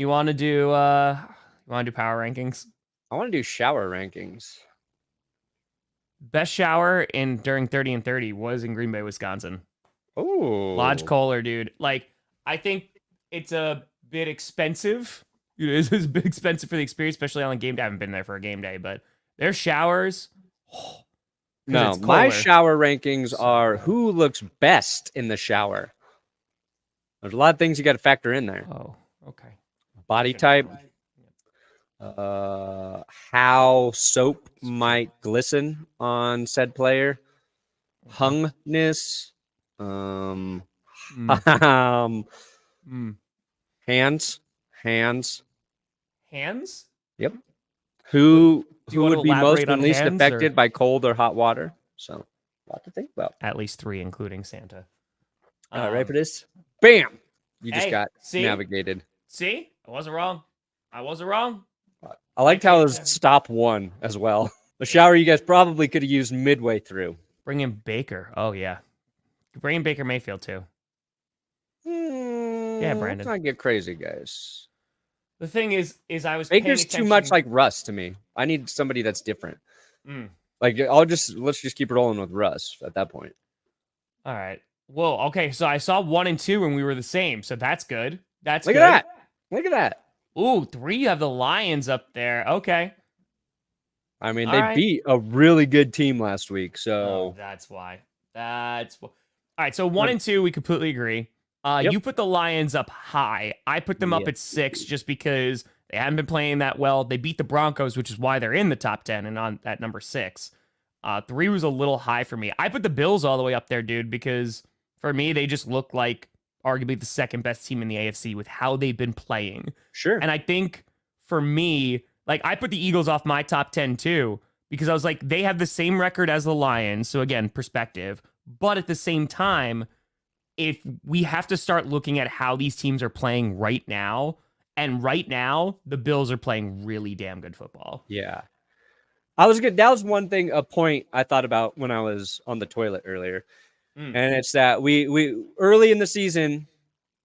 You want to do power rankings? I want to do shower rankings. Best shower during 30 and 30 was in Green Bay, Wisconsin. Oh, Lodge Kohler, dude. Like, I think it's a bit expensive. It's a bit expensive for the experience, especially on a game day. I haven't been there for a game day, but their showers. No, my shower rankings are who looks best in the shower. There's a lot of things you got to factor in there. Oh, okay. Body type, how soap might glisten on said player, hungness, hands. Yep. Who would be most and least affected by cold or hot water? So, a lot to think about. At least 3, including Santa. All right, ready for this? Bam! You just got navigated. See? I wasn't wrong. I liked how it was stop 1 as well. The shower you guys probably could have used midway through. Bring in Baker. Oh, yeah. Bring in Baker Mayfield, too. Yeah, Brandon. Let's not get crazy, guys. The thing is I was Baker's too much like Russ to me. I need somebody that's different. Like let's just keep rolling with Russ at that point. All right. Well, okay. So I saw 1 and 2 and we were the same. So that's good. Look at that. Ooh, 3. You have the Lions up there. Okay. I mean, they beat a really good team last week. So that's why. All right. So 1 and 2, we completely agree. You put the Lions up high. I put them up at 6 just because they haven't been playing that well. They beat the Broncos, which is why they're in the top 10 and on at number 6. 3 was a little high for me. I put the Bills all the way up there, dude, because for me, they just look like arguably the second best team in the AFC with how they've been playing. Sure. And I think for me, like I put the Eagles off my top 10 too, because I was like, they have the same record as the Lions. So again, perspective. But at the same time, if we have to start looking at how these teams are playing right now, and right now, the Bills are playing really damn good football. Yeah. I was good. That was one thing, a point I thought about when I was on the toilet earlier. And it's that we early in the season,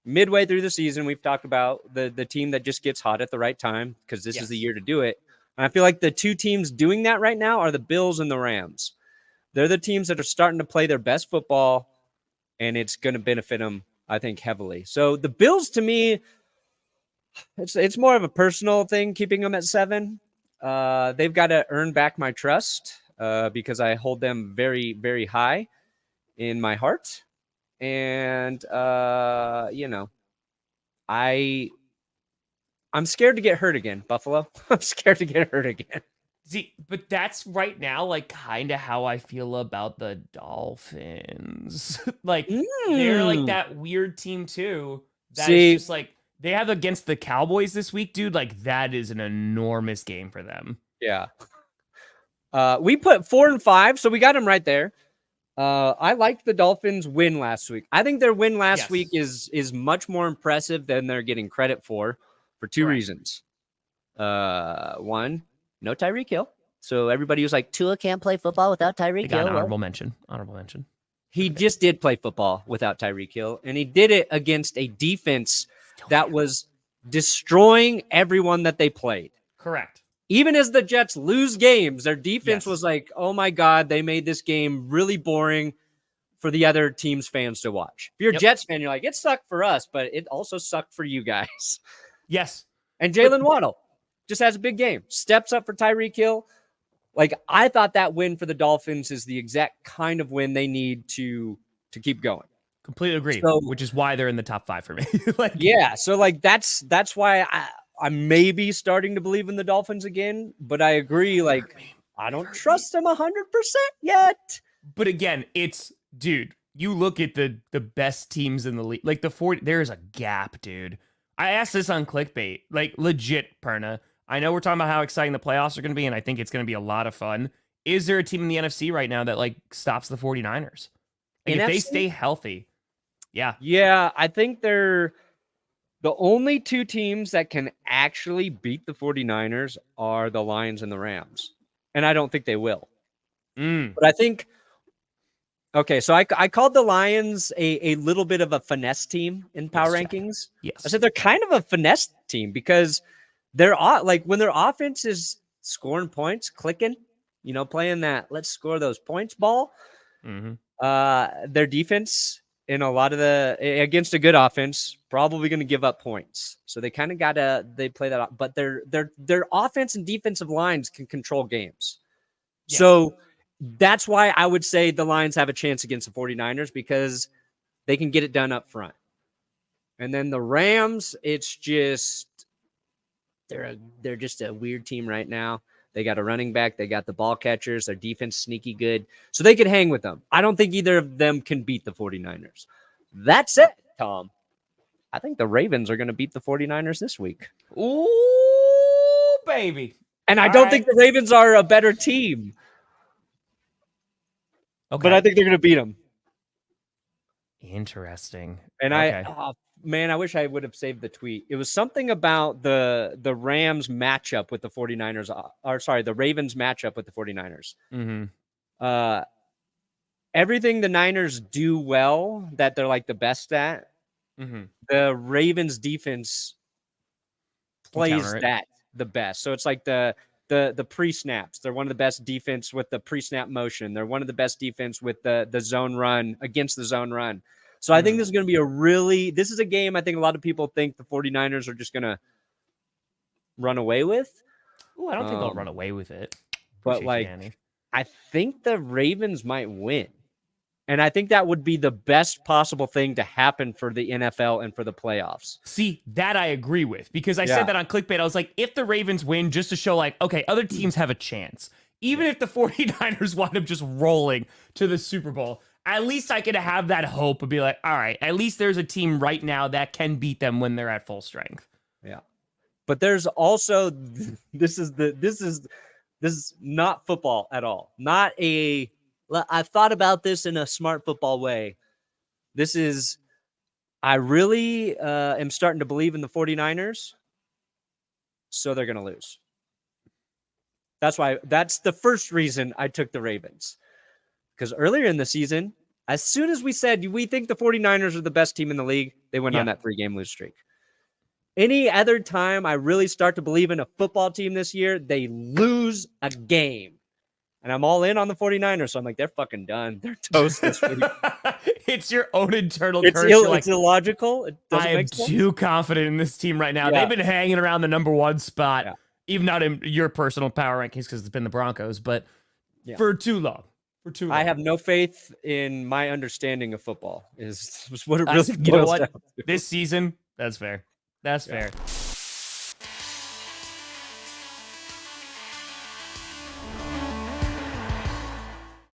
midway through the season, we've talked about the team that just gets hot at the right time because this is the year to do it. And I feel like the 2 teams doing that right now are the Bills and the Rams. They're the teams that are starting to play their best football, and it's going to benefit them, I think, heavily. So the Bills, to me, it's more of a personal thing, keeping them at 7. They've got to earn back my trust because I hold them very, very high in my heart. And, I'm scared to get hurt again, Buffalo. I'm scared to get hurt again. See, but that's right now, like, kind of how I feel about the Dolphins. Like, they're like that weird team, too. That is just like, they have against the Cowboys this week, dude. Like, that is an enormous game for them. Yeah. We put 4 and 5, so we got them right there. I liked the Dolphins' win last week. I think their win last week is much more impressive than they're getting credit for 2 reasons. 1, no Tyreek Hill. So everybody was like, Tua can't play football without Tyreek Hill. Honorable mention. He just did play football without Tyreek Hill, and he did it against a defense that was destroying everyone that they played. Correct. Even as the Jets lose games, their defense was like, oh my God, they made this game really boring for the other team's fans to watch. If you're a Jets fan, you're like, it sucked for us, but it also sucked for you guys. Yes. And Jalen Waddle just has a big game. Steps up for Tyreek Hill. Like, I thought that win for the Dolphins is the exact kind of win they need to keep going. Completely agree, which is why they're in the top 5 for me. So that's why I'm maybe starting to believe in the Dolphins again, but I agree, like, I don't trust them 100% yet. But again, dude, you look at the best teams in the league, like there's a gap, dude. I asked this on Clickbait, like legit, Perna. I know we're talking about how exciting the playoffs are going to be, and I think it's going to be a lot of fun. Is there a team in the NFC right now that like stops the 49ers? Like, if they stay healthy. Yeah, I think they're the only 2 teams that can actually beat the 49ers are the Lions and the Rams. And I don't think they will. But I think, okay, so I called the Lions a little bit of a finesse team in power rankings. Yes. I said they're kind of a finesse team because they're like when their offense is scoring points, clicking, playing that let's score those points ball. Their defense in a lot of against a good offense probably going to give up points. So they kind of they play that up, but their offense and defensive lines can control games. Yeah. So that's why I would say the Lions have a chance against the 49ers because they can get it done up front. And then the Rams, it's just they're just a weird team right now. They got a running back. They got the ball catchers. Their defense sneaky good. So they could hang with them. I don't think either of them can beat the 49ers. That's it, Tom. I think the Ravens are going to beat the 49ers this week. Ooh, baby. And I don't think the Ravens are a better team. Okay. But I think they're going to beat them. Interesting. And man, I wish I would have saved the tweet. It was something about the Rams matchup with the 49ers, the Ravens matchup with the 49ers. Everything the Niners do well that they're like the best at, the Ravens defense plays that the best. So it's like the pre-snaps. They're one of the best defense with the pre-snap motion. They're one of the best defense with the zone run against the zone run. So I think this is going to be this is a game I think a lot of people think the 49ers are just going to run away with. Oh, I don't think they'll run away with it. But I think the Ravens might win. And I think that would be the best possible thing to happen for the NFL and for the playoffs. See, that I agree with because I said that on Clickbait. I was like, if the Ravens win, just to show okay, other teams have a chance. Even if the 49ers wind up just rolling to the Super Bowl, at least I could have that hope and be like, all right, at least there's a team right now that can beat them when they're at full strength. Yeah. But there's also, this is not football at all. I've thought about this in a smart football way. I really am starting to believe in the 49ers. So they're going to lose. That's the first reason I took the Ravens. Because earlier in the season, as soon as we said we think the 49ers are the best team in the league, they went on that 3-game lose streak. Any other time I really start to believe in a football team this year, they lose a game. And I'm all in on the 49ers, so I'm like, they're fucking done. They're toast this week. It's your own internal curse. It's illogical. It doesn't make sense. I am too confident in this team right now. Yeah. They've been hanging around the number 1 spot, even not in your personal power rankings because it's been the Broncos, but for too long. I have no faith in my understanding of football. Is what it really boils down to. This season, that's fair. That's fair.